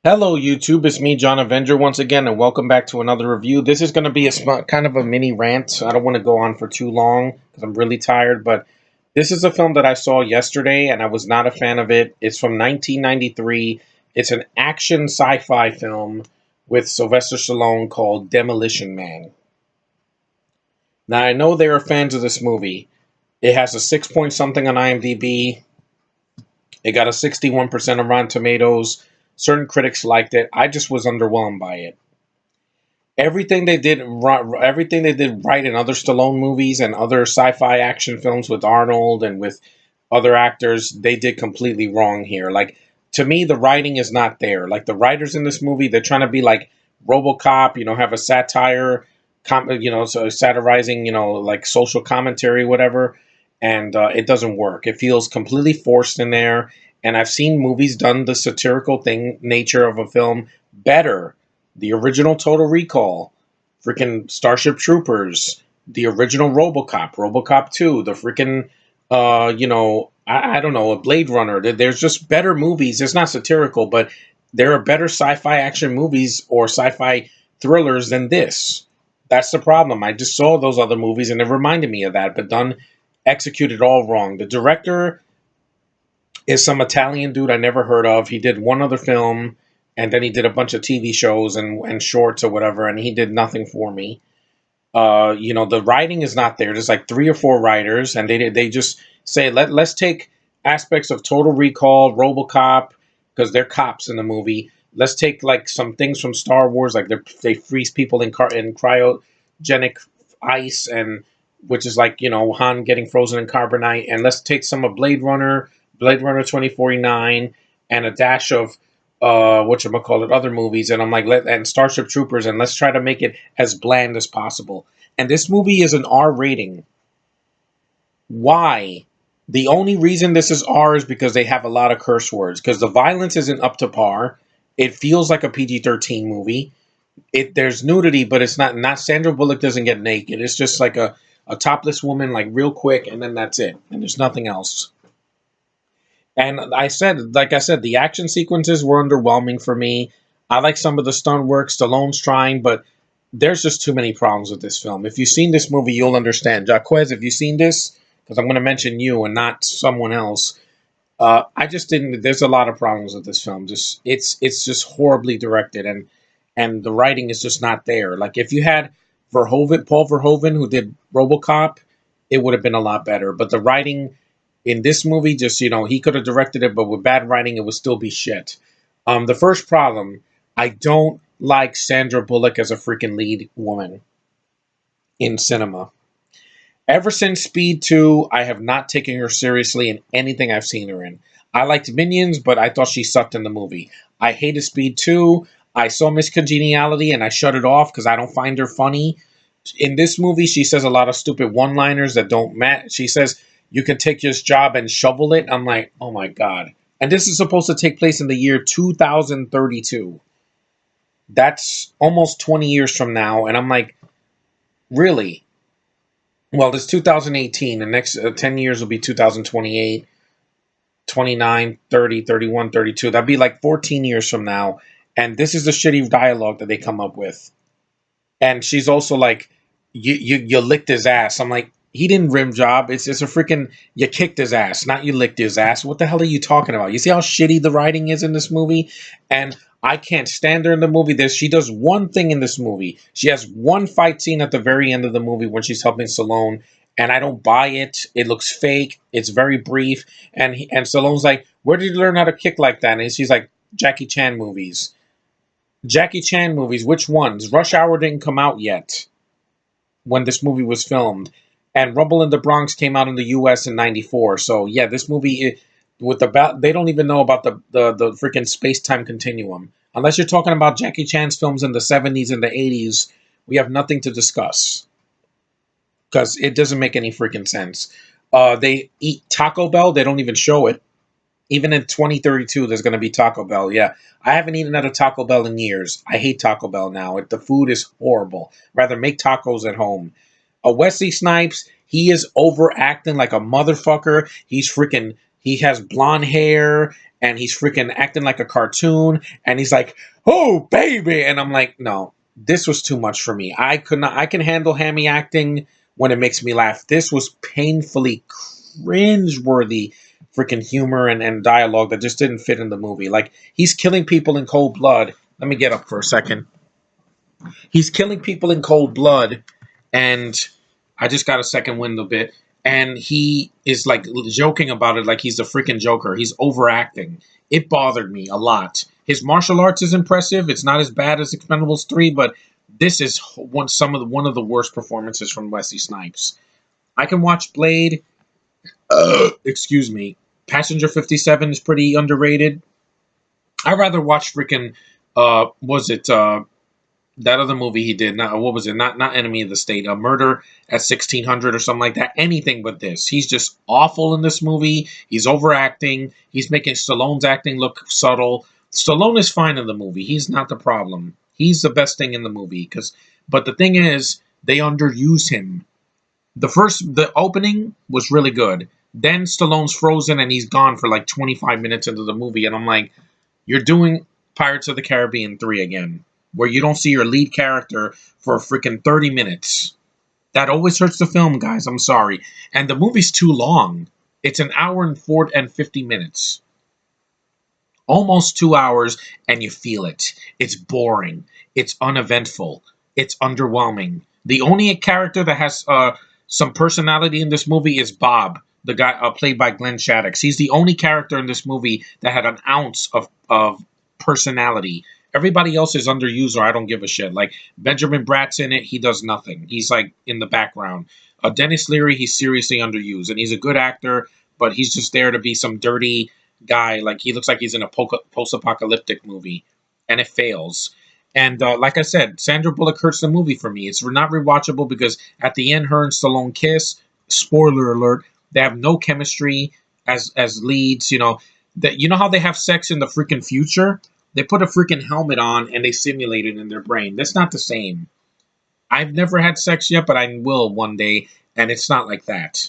Hello YouTube, it's me John Avenger once again and welcome back to another review. This is going to be kind of a mini rant. I don't want to go on for too long because I'm really tired, but this is a film that I saw yesterday and I was not a fan of it. It's from 1993. It's an action sci-fi film with Sylvester Stallone called Demolition Man. Now I know there are fans of this movie. It has a 6 point something on IMDb. It got a 61% on Rotten Tomatoes. Certain critics liked it. I just was underwhelmed by it. Everything they did right in other Stallone movies and other sci-fi action films with Arnold and with other actors, they did completely wrong here. Like, to me, the writing is not there. Like, the writers in this movie, they're trying to be like RoboCop, have a satire, so satirizing, like social commentary, whatever. And it doesn't work. It feels completely forced in there. And I've seen movies done the satirical nature of a film better. The original Total Recall, freaking Starship Troopers, the original RoboCop, RoboCop 2, the freaking, I don't know, a Blade Runner. There's just better movies. It's not satirical, but there are better sci-fi action movies or sci-fi thrillers than this. That's the problem. I just saw those other movies and it reminded me of that, but done executed all wrong. The director is some Italian dude I never heard of. He did one other film and then he did a bunch of TV shows and shorts or whatever, and he did nothing for me. The writing is not there. There's like three or four writers, and they just say let's take aspects of Total Recall, RoboCop, because they're cops in the movie. Let's take like some things from Star Wars, like they freeze people in cryogenic ice, and which is like Han getting frozen in carbonite, and let's take some of Blade Runner 2049, and a dash of whatchamacallit, other movies, and I'm like, and Starship Troopers, and let's try to make it as bland as possible. And this movie is an R rating. Why? The only reason this is R is because they have a lot of curse words, because the violence isn't up to par. It feels like a PG-13 movie. There's nudity, but it's not Sandra Bullock doesn't get naked. It's just like a topless woman, like real quick, and then that's it. And there's nothing else. And like I said, the action sequences were underwhelming for me. I like some of the stunt work. Stallone's trying, but there's just too many problems with this film. If you've seen this movie, you'll understand. Jaquez, have you seen this? Because I'm going to mention you and not someone else. I just didn't. There's a lot of problems with this film. Just it's just horribly directed, and the writing is just not there. Like if you had Paul Verhoeven, who did RoboCop, it would have been a lot better. But the writing in this movie, just he could have directed it, but with bad writing, it would still be shit. The first problem, I don't like Sandra Bullock as a freaking lead woman in cinema. Ever since Speed 2, I have not taken her seriously in anything I've seen her in. I liked Minions, but I thought she sucked in the movie. I hated Speed 2. I saw Miss Congeniality and I shut it off because I don't find her funny. In this movie, she says a lot of stupid one-liners that don't match. She says, you can take this job and shovel it. I'm like, oh my God. And this is supposed to take place in the year 2032. That's almost 20 years from now. And I'm like, really? Well, it's 2018. The next 10 years will be 2028, 29, 30, 31, 32. That'd be like 14 years from now. And this is the shitty dialogue that they come up with. And she's also like, you licked his ass. I'm like, he didn't rim job. It's a freaking, you kicked his ass, not you licked his ass. What the hell are you talking about? You see how shitty the writing is in this movie? And I can't stand her in the movie. She does one thing in this movie. She has one fight scene at the very end of the movie when she's helping Stallone, and I don't buy it. It looks fake. It's very brief. And Stallone's like, where did you learn how to kick like that? And she's like, Jackie Chan movies. Jackie Chan movies, which ones? Rush Hour didn't come out yet when this movie was filmed. And Rumble in the Bronx came out in the U.S. in '94. So yeah, this movie they don't even know about the freaking space time continuum. Unless you're talking about Jackie Chan's films in the '70s and the '80s, we have nothing to discuss because it doesn't make any freaking sense. They eat Taco Bell. They don't even show it. Even in 2032, there's going to be Taco Bell. Yeah, I haven't eaten at a Taco Bell in years. I hate Taco Bell now. The food is horrible. Rather make tacos at home. Wesley Snipes, he is overacting like a motherfucker. He has blonde hair and he's freaking acting like a cartoon, and he's like, "Oh, baby," and I'm like, no, this was too much for me. I could not. I can handle hammy acting when it makes me laugh. This was painfully cringe-worthy freaking humor and dialogue that just didn't fit in the movie. Like, he's killing people in cold blood. Let me get up for a second. He's killing people in cold blood, and I just got a second wind a bit. And he is like joking about it like he's the freaking Joker. He's overacting. It bothered me a lot. His martial arts is impressive. It's not as bad as Expendables 3, but this is one of the worst performances from Wesley Snipes. I can watch Blade. Excuse me. Passenger 57 is pretty underrated. I'd rather watch freaking was it that other movie he did, not what was it? Not Enemy of the State, a Murder at 1600 or something like that. Anything but this. He's just awful in this movie. He's overacting. He's making Stallone's acting look subtle. Stallone is fine in the movie. He's not the problem. He's the best thing in the movie. But the thing is, they underuse him. The opening was really good. Then Stallone's frozen and he's gone for like 25 minutes into the movie, and I'm like, you're doing Pirates of the Caribbean 3 again, where you don't see your lead character for a freaking 30 minutes. That always hurts the film, guys. I'm sorry. And the movie's too long. It's an hour and 50 minutes. Almost 2 hours, and you feel it. It's boring. It's uneventful. It's underwhelming. The only character that has some personality in this movie is Bob, the guy played by Glenn Shaddix. He's the only character in this movie that had an ounce of personality. Everybody else is underused, or I don't give a shit. Like, Benjamin Bratt's in it. He does nothing. He's, like, in the background. Dennis Leary, he's seriously underused. And he's a good actor, but he's just there to be some dirty guy. Like, he looks like he's in a post-apocalyptic movie. And it fails. And like I said, Sandra Bullock hurts the movie for me. It's not rewatchable because at the end, her and Stallone kiss. Spoiler alert. They have no chemistry as leads. You know how they have sex in the freaking future? They put a freaking helmet on and they simulate it in their brain. That's not the same. I've never had sex yet, but I will one day, and it's not like that.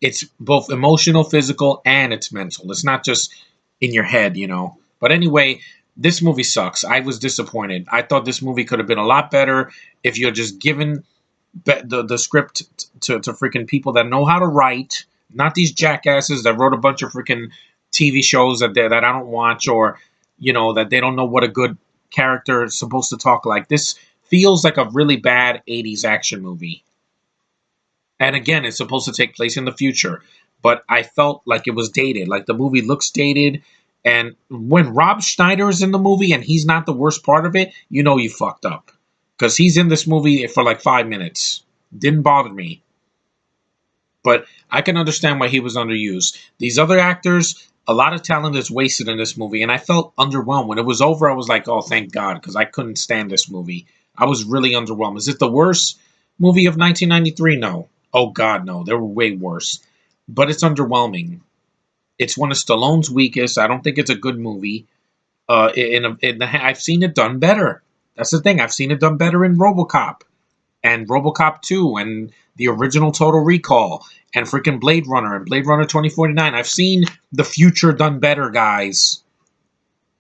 It's both emotional, physical, and it's mental. It's not just in your head, But anyway, this movie sucks. I was disappointed. I thought this movie could have been a lot better if you had just given the script to freaking people that know how to write, not these jackasses that wrote a bunch of freaking TV shows that I don't watch, or that they don't know what a good character is supposed to talk like. This feels like a really bad 80s action movie. And again, it's supposed to take place in the future. But I felt like it was dated. Like, the movie looks dated. And when Rob Schneider is in the movie and he's not the worst part of it, you fucked up. Because he's in this movie for like 5 minutes. Didn't bother me. But I can understand why he was underused. These other actors, a lot of talent is wasted in this movie, and I felt underwhelmed. When it was over, I was like, oh, thank God, because I couldn't stand this movie. I was really underwhelmed. Is it the worst movie of 1993? No. Oh, God, no. They were way worse. But it's underwhelming. It's one of Stallone's weakest. I don't think it's a good movie. I've seen it done better. That's the thing. I've seen it done better in RoboCop and RoboCop 2 and the original Total Recall and freaking Blade Runner and Blade Runner 2049. I've seen the future done better, guys.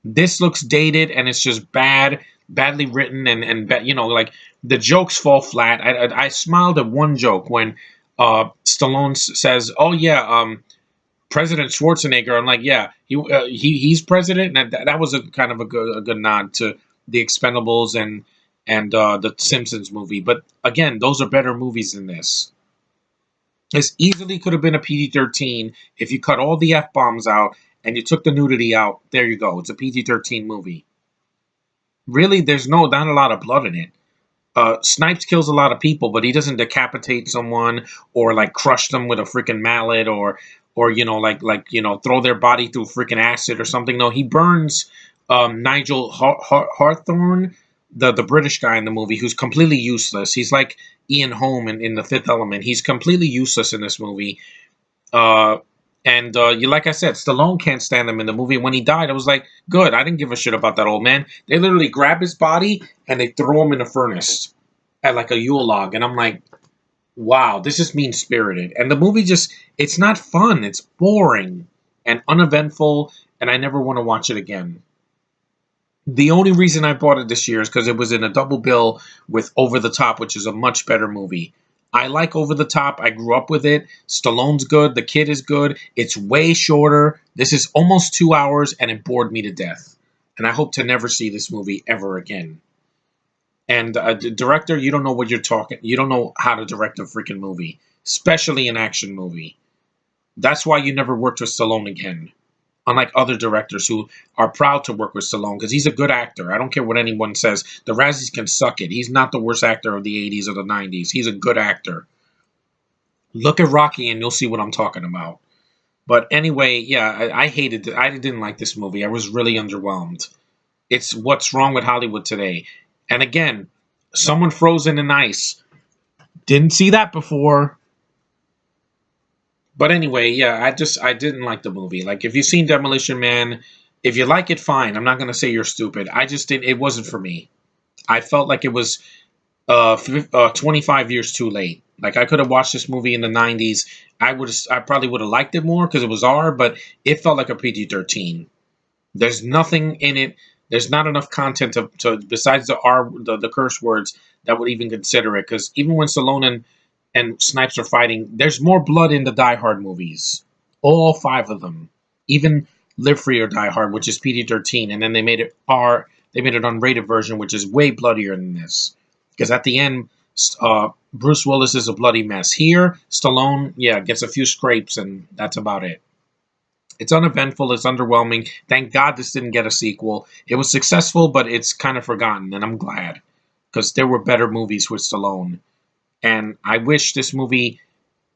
This looks dated and it's just badly written and like the jokes fall flat. I smiled at one joke when Stallone says, "Oh yeah, President Schwarzenegger." I'm like, yeah, he's president, and that was a kind of a good nod to the Expendables and the Simpsons movie. But again, those are better movies than this. This easily could have been a PG-13 if you cut all the F-bombs out and you took the nudity out. There you go. It's a PG-13 movie. Really, there's not a lot of blood in it. Snipes kills a lot of people, but he doesn't decapitate someone or like crush them with a freaking mallet or throw their body through freaking acid or something. No, he burns Nigel Hawthorne, the British guy in the movie, who's completely useless. He's like Ian Holm in The Fifth Element. He's completely useless in this movie. Like I said, Stallone can't stand him in the movie. When he died, I was like, good. I didn't give a shit about that old man. They literally grab his body and they throw him in a furnace at like a Yule log. And I'm like, wow, this is mean-spirited. And the movie it's not fun. It's boring and uneventful and I never want to watch it again. The only reason I bought it this year is because it was in a double bill with Over the Top, which is a much better movie. I like Over the Top. I grew up with it. Stallone's good. The kid is good. It's way shorter. This is almost 2 hours, and it bored me to death. And I hope to never see this movie ever again. And director, you don't know what you're talking. You don't know how to direct a freaking movie, especially an action movie. That's why you never worked with Stallone again. Unlike other directors who are proud to work with Stallone because he's a good actor. I don't care what anyone says. The Razzies can suck it. He's not the worst actor of the 80s or the 90s. He's a good actor. Look at Rocky and you'll see what I'm talking about. But anyway, yeah, I hated it. I didn't like this movie. I was really underwhelmed. It's what's wrong with Hollywood today. And again, someone frozen in ice. Didn't see that before. But anyway, yeah, I didn't like the movie. Like, if you've seen Demolition Man, if you like it, fine. I'm not gonna say you're stupid. I just didn't. It wasn't for me. I felt like it was 25 years too late. Like, I could have watched this movie in the 90s. I probably would have liked it more because it was R, but it felt like a PG-13. There's nothing in it. There's not enough content to besides the curse words that would even consider it. Because even when Stallone and Snipes are fighting, there's more blood in the Die Hard movies. All five of them. Even Live Free or Die Hard, which is PG-13, and then they made it R. They made an unrated version, which is way bloodier than this. Because at the end, Bruce Willis is a bloody mess. Here, Stallone, yeah, gets a few scrapes, and that's about it. It's uneventful. It's underwhelming. Thank God this didn't get a sequel. It was successful, but it's kind of forgotten, and I'm glad. Because there were better movies with Stallone. And I wish this movie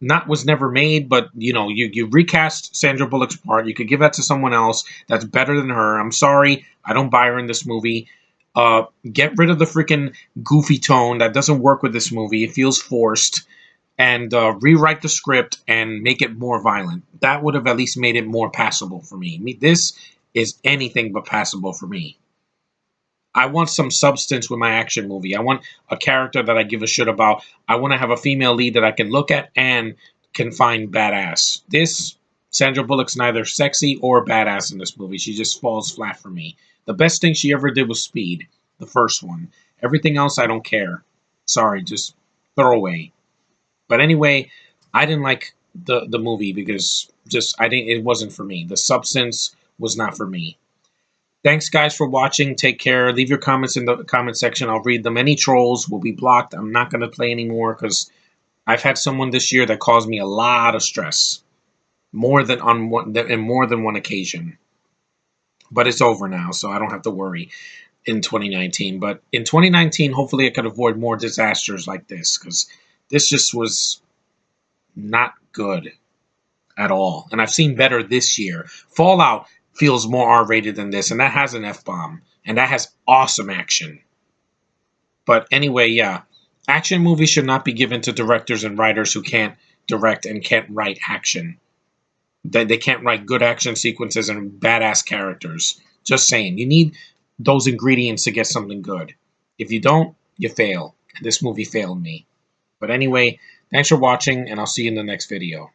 was never made, but you recast Sandra Bullock's part. You could give that to someone else that's better than her. I'm sorry, I don't buy her in this movie. Get rid of the freaking goofy tone that doesn't work with this movie. It feels forced. And rewrite the script and make it more violent. That would have at least made it more passable for me. This is anything but passable for me. I want some substance with my action movie. I want a character that I give a shit about. I want to have a female lead that I can look at and can find badass. Sandra Bullock's neither sexy or badass in this movie. She just falls flat for me. The best thing she ever did was Speed, the first one. Everything else, I don't care. Sorry, just throw away. But anyway, I didn't like the movie because it wasn't for me. The substance was not for me. Thanks, guys, for watching. Take care. Leave your comments in the comment section. I'll read them. Any trolls will be blocked. I'm not going to play anymore because I've had someone this year that caused me a lot of stress. In more than one occasion. But it's over now, so I don't have to worry in 2019. But in 2019, hopefully I could avoid more disasters like this because this just was not good at all. And I've seen better this year. Fallout feels more R-rated than this, and that has an F-bomb. And that has awesome action. But anyway, yeah. Action movies should not be given to directors and writers who can't direct and can't write action. They can't write good action sequences and badass characters. Just saying. You need those ingredients to get something good. If you don't, you fail. And this movie failed me. But anyway, thanks for watching, and I'll see you in the next video.